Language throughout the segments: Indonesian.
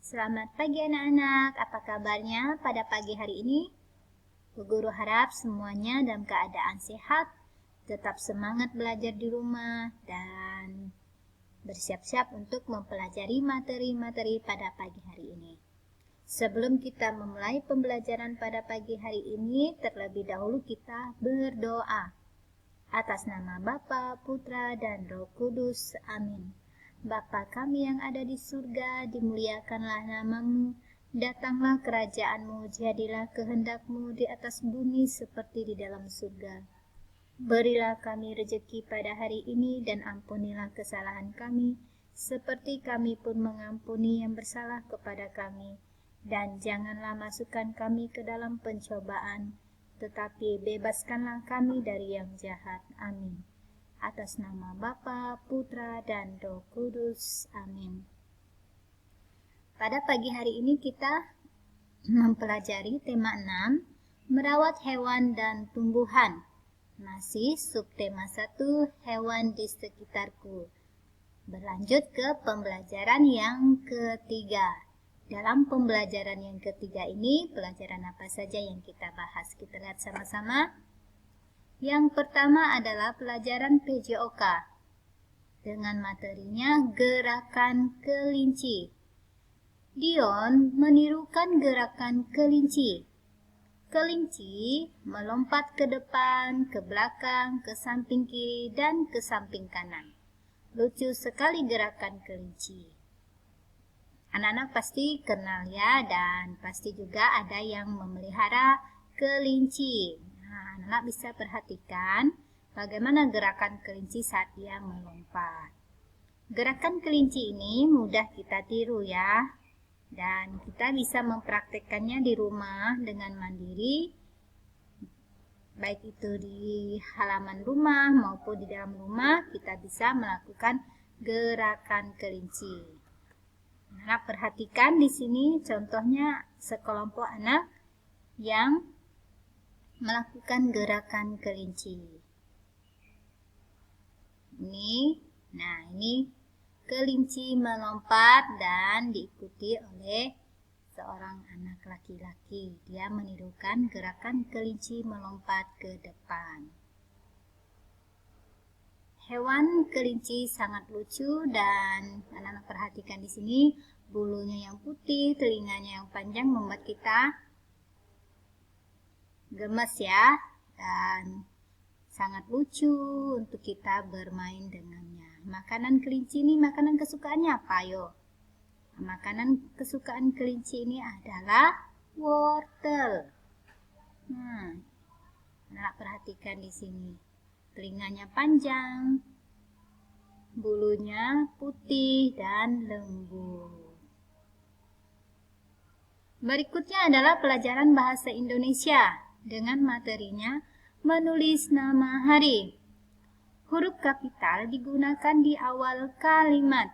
Selamat pagi anak-anak, apa kabarnya pada pagi hari ini? Bu Guru harap semuanya dalam keadaan sehat, tetap semangat belajar di rumah, dan bersiap-siap untuk mempelajari materi-materi pada pagi hari ini. Sebelum kita memulai pembelajaran pada pagi hari ini, terlebih dahulu kita berdoa. Atas nama Bapa, Putra, dan Roh Kudus. Amin. Bapa kami yang ada di surga, dimuliakanlah namamu, datanglah kerajaanmu, jadilah kehendakmu di atas bumi seperti di dalam surga. Berilah kami rejeki pada hari ini dan ampunilah kesalahan kami, seperti kami pun mengampuni yang bersalah kepada kami. Dan janganlah masukkan kami ke dalam pencobaan, tetapi bebaskanlah kami dari yang jahat. Amin. Atas nama Bapa, Putra, dan Roh Kudus. Amin. Pada pagi hari ini kita mempelajari tema 6, merawat hewan dan tumbuhan. Masih subtema 1, hewan di sekitarku. Berlanjut ke pembelajaran yang ketiga. Dalam pembelajaran yang ketiga ini, pelajaran apa saja yang kita bahas? Kita lihat sama-sama. Yang pertama adalah pelajaran PJOK dengan materinya gerakan kelinci. Dion menirukan gerakan kelinci. Kelinci melompat ke depan, ke belakang, ke samping kiri, dan ke samping kanan. Lucu sekali gerakan kelinci. Anak-anak pasti kenal ya, dan pasti juga ada yang memelihara kelinci. Anak-anak bisa perhatikan bagaimana gerakan kelinci saat dia melompat. Gerakan kelinci ini mudah kita tiru ya, dan kita bisa mempraktekkannya di rumah dengan mandiri, baik itu di halaman rumah maupun di dalam rumah. Kita bisa melakukan gerakan kelinci. Anak perhatikan di sini contohnya sekelompok anak yang melakukan gerakan kelinci. Ini kelinci melompat dan diikuti oleh seorang anak laki-laki. Dia menirukan gerakan kelinci melompat ke depan. Hewan kelinci sangat lucu dan anak-anak perhatikan di sini bulunya yang putih, telinganya yang panjang membuat kita gemes ya, dan sangat lucu untuk kita bermain dengannya. Makanan kelinci ini makanan kesukaannya apa? Ayo. Makanan kesukaan kelinci ini adalah wortel. Anak perhatikan di sini. Telinganya panjang, bulunya putih dan lembut. Berikutnya adalah pelajaran bahasa Indonesia dengan materinya menulis nama hari. Huruf kapital digunakan di awal kalimat.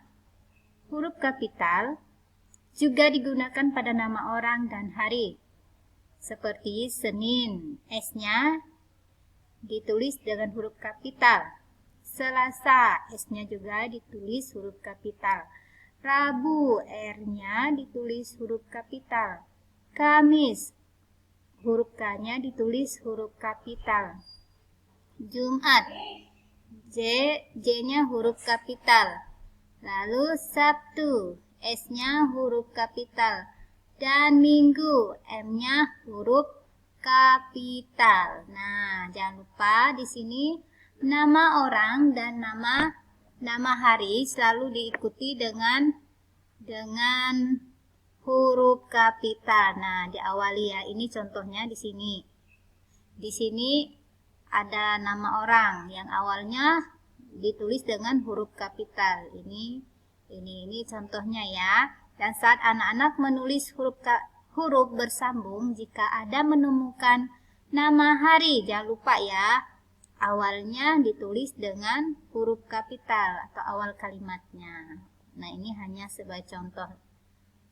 Huruf kapital juga digunakan pada nama orang dan hari. Seperti Senin, S-nya ditulis dengan huruf kapital. Selasa, S-nya juga ditulis huruf kapital. Rabu, R-nya ditulis huruf kapital. Kamis, huruf K-nya ditulis huruf kapital. Jumat, J-nya huruf kapital. Lalu Sabtu, S-nya huruf kapital. Dan Minggu, M-nya huruf kapital. Nah, jangan lupa di sini nama orang dan nama hari selalu diikuti dengan huruf kapital. Nah, diawali ya. Ini contohnya di sini. Di sini ada nama orang yang awalnya ditulis dengan huruf kapital. Ini contohnya ya. Dan saat anak-anak menulis huruf bersambung, jika ada menemukan nama hari, jangan lupa ya, awalnya ditulis dengan huruf kapital atau awal kalimatnya. Nah, ini hanya sebagai contoh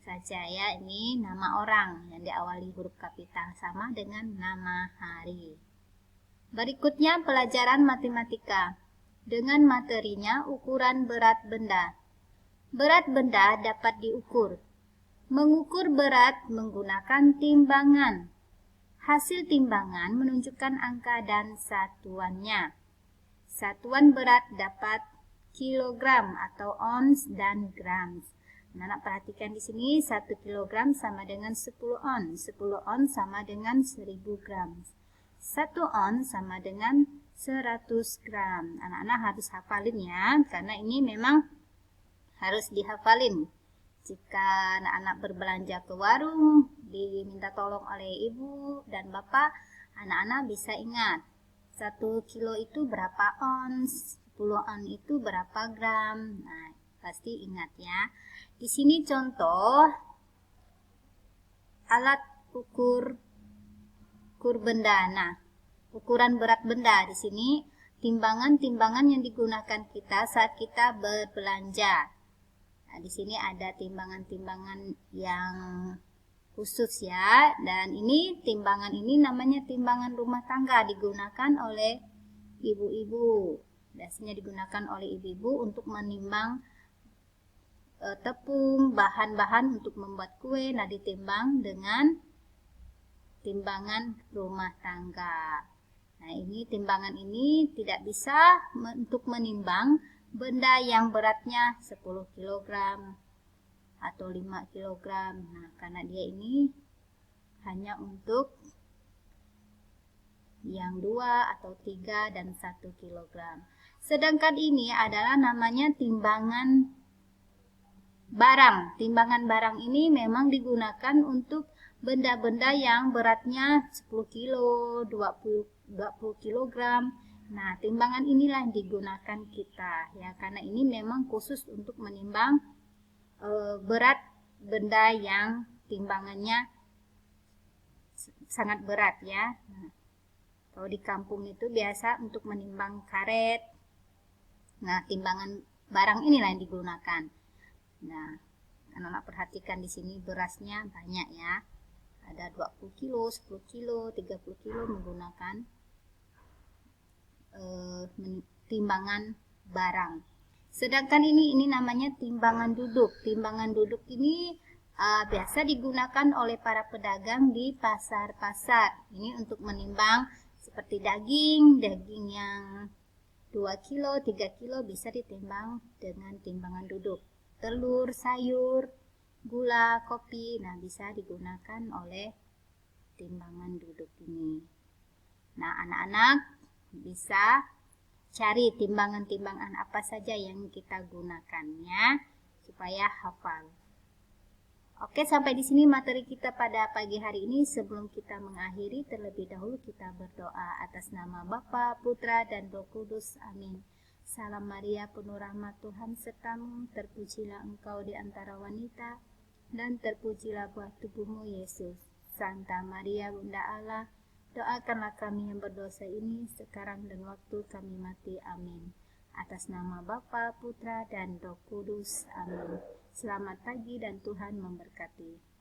saja ya. Ini nama orang yang diawali huruf kapital sama dengan nama hari. Berikutnya pelajaran matematika dengan materinya ukuran berat benda. Berat benda dapat diukur Mengukur berat menggunakan timbangan. Hasil timbangan menunjukkan angka dan satuannya. Satuan berat dapat kilogram atau ons dan gram. Anak perhatikan di sini 1 kilogram sama dengan 10 ons. 10 ons sama dengan 1000 gram. 1 ons sama dengan 100 gram. Anak-anak harus hafalin ya, karena ini memang harus dihafalin. Jika anak-anak berbelanja ke warung, diminta tolong oleh ibu dan bapak, anak-anak bisa ingat 1 kilo itu berapa ons, 10 ons itu berapa gram. Nah, pasti ingat ya. Di sini contoh alat ukur benda. Nah, ukuran berat benda di sini timbangan-timbangan yang digunakan kita saat kita berbelanja. Nah, di sini ada timbangan-timbangan yang khusus ya, dan ini timbangan ini namanya timbangan rumah tangga, digunakan oleh ibu-ibu. Biasanya digunakan oleh ibu-ibu untuk menimbang tepung, bahan-bahan untuk membuat kue. Nah, ditimbang dengan timbangan rumah tangga. Nah, ini timbangan ini tidak bisa untuk menimbang benda yang beratnya 10 kg atau 5 kg. Nah, karena dia ini hanya untuk yang 2 atau 3 dan 1 kg. Sedangkan ini adalah namanya timbangan barang. Timbangan barang ini memang digunakan untuk benda-benda yang beratnya 10 kilo, 20 kg. Nah, timbangan inilah yang digunakan kita ya, karena ini memang khusus untuk menimbang berat benda yang timbangannya sangat berat ya. Nah, kalau di kampung itu biasa untuk menimbang karet. Nah, timbangan barang inilah yang digunakan. Nah, anak-anak perhatikan di sini berasnya banyak ya. Ada 20 kilo, 10 kilo, 30 kilo menggunakan timbangan barang. Sedangkan ini namanya timbangan duduk. Timbangan duduk ini biasa digunakan oleh para pedagang di pasar-pasar. Ini untuk menimbang seperti daging yang 2 kilo, 3 kilo bisa ditimbang dengan timbangan duduk. Telur, sayur, gula, kopi, nah bisa digunakan oleh timbangan duduk ini. Nah, anak-anak bisa cari timbangan-timbangan apa saja yang kita gunakannya supaya hafal. Oke, sampai di sini materi kita pada pagi hari ini. Sebelum kita mengakhiri, terlebih dahulu kita berdoa atas nama Bapa, Putra, dan Roh Kudus. Amin. Salam Maria, penuh rahmat Tuhan sertamu, terpujilah engkau di antara wanita, dan terpujilah buah tubuhmu Yesus. Santa Maria, Bunda Allah, doakanlah kami yang berdosa ini sekarang dan waktu kami mati. Amin. Atas nama Bapa, Putra, dan Roh Kudus. Amin. Selamat pagi dan Tuhan memberkati.